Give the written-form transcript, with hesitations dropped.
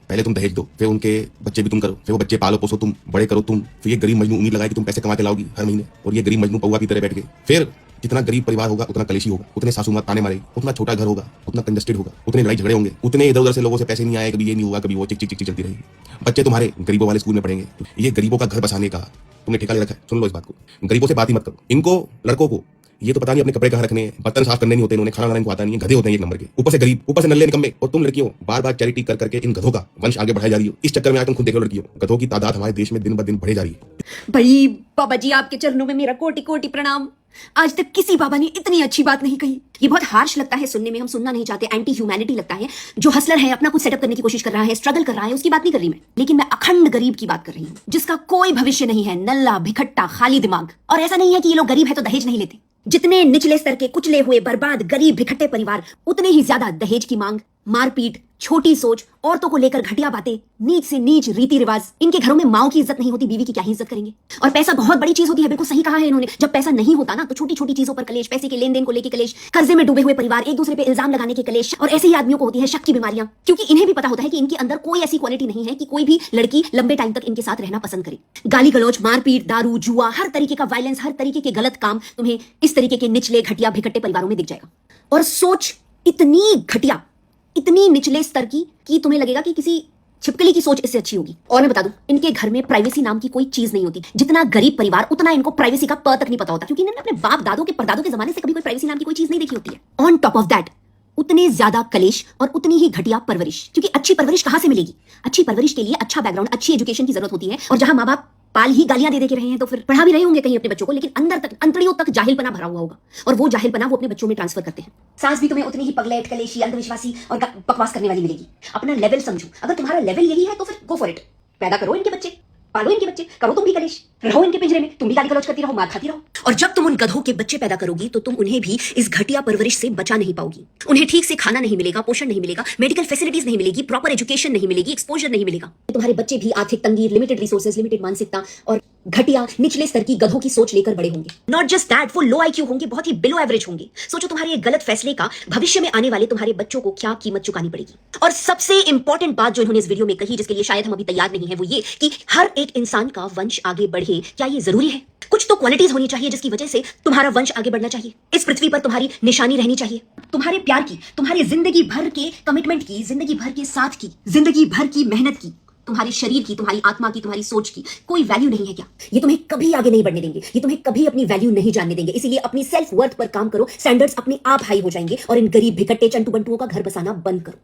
पहले तुम दहेज दो, फिर उनके बच्चे भी तुम करो, फिर वो बच्चे पालो पोसो तुम, बड़े करो तुम, फिर ये गरीब मजनू उम्मीद लगाए कि तुम पैसे कमा के लाओगी हर महीने, और ये गरीब मजनू पौआ की तरह बैठ गए। फिर जितना गरीब परिवार होगा उतना कलेशी होगा, उतने सासू माँ ताने मारेगी, उतना छोटा घर होगा, उतना कंजस्टेड होगा, उतने लड़ाई झगड़े होंगे, उतने इधर उधर से लोगों से पैसे नहीं आए, कभी ये नहीं हुआ, कभी वो चिक चिक चिक चलती रहेगी। बच्चे तुम्हारे गरीबों वाले स्कूल में पढ़ेंगे। ये गरीबों का घर बसाने का तुमने ठेका ले रखा है। सुन लो इस बात को, गरीबों से बात ही मत करो। इनको लड़कों को ये तो पता नहीं अपने कपड़े कहाँ रखने हैं, बर्तन साफ करने नहीं होते, इन्होंने खाना बनाने को आता नहीं है, गधे होते हैं एक नंबर के, ऊपर से गरीब, ऊपर से नल्ले निकम्मे। और तुम लड़कियों बार बार चैरिटी कर करके इन गधों का वंश आगे बढ़ाई जा रही हो। इस चक्कर में आज तुम खुद देख लो लड़कियों, गधों की तादाद हमारे देश में दिन ब दिन बढ़े जा रही है। भाई बाबा जी, आपके चरणों में मेरा कोटि कोटि प्रणाम। आज तक किसी बाबा ने इतनी अच्छी बात नहीं कही। ये बहुत हार्श लगता है सुनने में, हम सुनना नहीं चाहते, एंटी ह्यूमैनिटी लगता है। जो हसलर है, अपना कुछ सेटअप करने की कोशिश कर रहा है, स्ट्रगल कर रहा है, उसकी बात नहीं कर रही मैं, लेकिन मैं अखंड गरीब की बात कर रही हूँ, जिसका कोई भविष्य नहीं है, नल्ला भिखट्टा खाली दिमाग। और ऐसा नहीं है कि ये लोग गरीब है तो दहेज नहीं लेते। जितने निचले स्तर के कुचले हुए बर्बाद गरीब भिखट्टे परिवार, उतने ही ज्यादा दहेज की मांग, मारपीट, छोटी सोच, औरतों को लेकर घटिया बातें, नीच से नीच रीति रिवाज। इनके घरों में माओ की इज्जत नहीं होती, बीवी की क्या ही इज्जत करेंगे। और पैसा बहुत बड़ी चीज होती है, बिल्कुल सही कहा है इन्होंने। जब पैसा नहीं होता ना तो छोटी छोटी चीजों पर कलेश, पैसे के लेन देन को लेकर कलेश, कर्जे में डूबे हुए परिवार, एक दूसरे पे इल्जाम लगाने के कलेश। और ऐसे ही आदमियों को होती है शक की बीमारियां, क्योंकि इन्हें भी पता होता है कि इनके अंदर कोई ऐसी क्वालिटी नहीं है कि कोई भी लड़की लंबे टाइम तक इनके साथ रहना पसंद करे। गाली गलौज, मारपीट, दारू, जुआ, हर तरीके का वायलेंस, हर तरीके के गलत काम तुम्हें इस तरीके के निचले घटिया भिखट्टे परिवारों में दिख जाएगा। और सोच इतनी घटिया, इतनी निचले स्तर की कि तुम्हें लगेगा कि किसी छिपकली की सोच इससे अच्छी होगी। और मैं बता दूं, इनके घर में प्राइवेसी नाम की कोई चीज नहीं होती। जितना गरीब परिवार, उतना इनको प्राइवेसी का प तक नहीं पता होता, क्योंकि इन्होंने अपने बाप दादों के परदादों के जमाने से कभी कोई प्राइवेसी नाम की कोई चीज नहीं देखी होती है। ऑन टॉप ऑफ दैट उतने ज्यादा कलेश और उतनी ही घटिया परवरिश, क्योंकि अच्छी परवरिश कहां से मिलेगी? अच्छी परवरिश के लिए अच्छा बैकग्राउंड, अच्छी एजुकेशन की जरूरत होती है। और जहां माँ बाप पाल ही गालियां दे के रहे हैं तो फिर पढ़ा भी रहे होंगे कहीं अपने बच्चों को, लेकिन अंदर तक, अंतड़ियों तक जाहिलपना भरा हुआ होगा, और वो जाहिलपना वो अपने बच्चों में ट्रांसफर करते हैं। सास भी तुम्हें उतनी ही पगलेट, कलेशी, अंधविश्वासी और बकवास करने वाली मिलेगी। अपना लेवल समझो। अगर तुम्हारा लेवल यही है तो फिर गो फॉर इट। पैदा करो इनके बच्चे, पालो इनके बच्चे, करो तुम भी कलेश, रहो इनके पिंजरे में, तुम भी गाली गलौज करती रहो, मार खाती रहो। और जब तुम उन गधों के बच्चे पैदा करोगी तो तुम उन्हें भी इस घटिया परवरिश से बचा नहीं पाओगी। उन्हें ठीक से खाना नहीं मिलेगा, पोषण नहीं मिलेगा, मेडिकल फैसिलिटीज नहीं मिलेगी, प्रॉपर एजुकेशन नहीं मिलेगी, एक्सपोजर नहीं मिलेगा। तुम्हारे बच्चे भी आर्थिक तंगी, लिमिटेड रिसोर्सेज, लिमिटेड मानसिकता और घटिया निचले स्तर की गधों की सोच लेकर बड़े होंगे। नॉट जस्ट दैट, वो लो आईक्यू होंगे, बहुत ही बिलो एवरेज होंगे। सोचो तुम्हारे एक गलत फैसले का भविष्य में आने वाले तुम्हारे बच्चों को क्या कीमत चुकानी पड़ेगी। और सबसे इंपॉर्टेंट बात जो इन्होंने इस वीडियो में कही, जिसके लिए शायद हम अभी तैयार नहीं है, वो ये कि हर एक इंसान का वंश आगे बढ़े। क्या ये जरूरी है? कुछ तो क्वालिटीज होनी चाहिए जिसकी वजह से तुम्हारा वंश आगे बढ़ना चाहिए। इस पृथ्वी पर तुम्हारी निशानी रहनी चाहिए, तुम्हारे प्यार की, तुम्हारे जिंदगी भर के कमिटमेंट की, जिंदगी भर के साथ की, जिंदगी भर की मेहनत की, तुम्हारे शरीर की, तुम्हारी आत्मा की, तुम्हारी सोच की कोई वैल्यू नहीं है क्या? ये तुम्हें कभी आगे नहीं बढ़ने देंगे, ये तुम्हें कभी अपनी वैल्यू नहीं जानने देंगे। इसीलिए अपनी सेल्फ वर्थ पर काम करो, स्टैंडर्ड्स अपने आप हाई हो जाएंगे और इन गरीब भिखट्टे चंटू बंटुओं का घर बसाना बंद करो।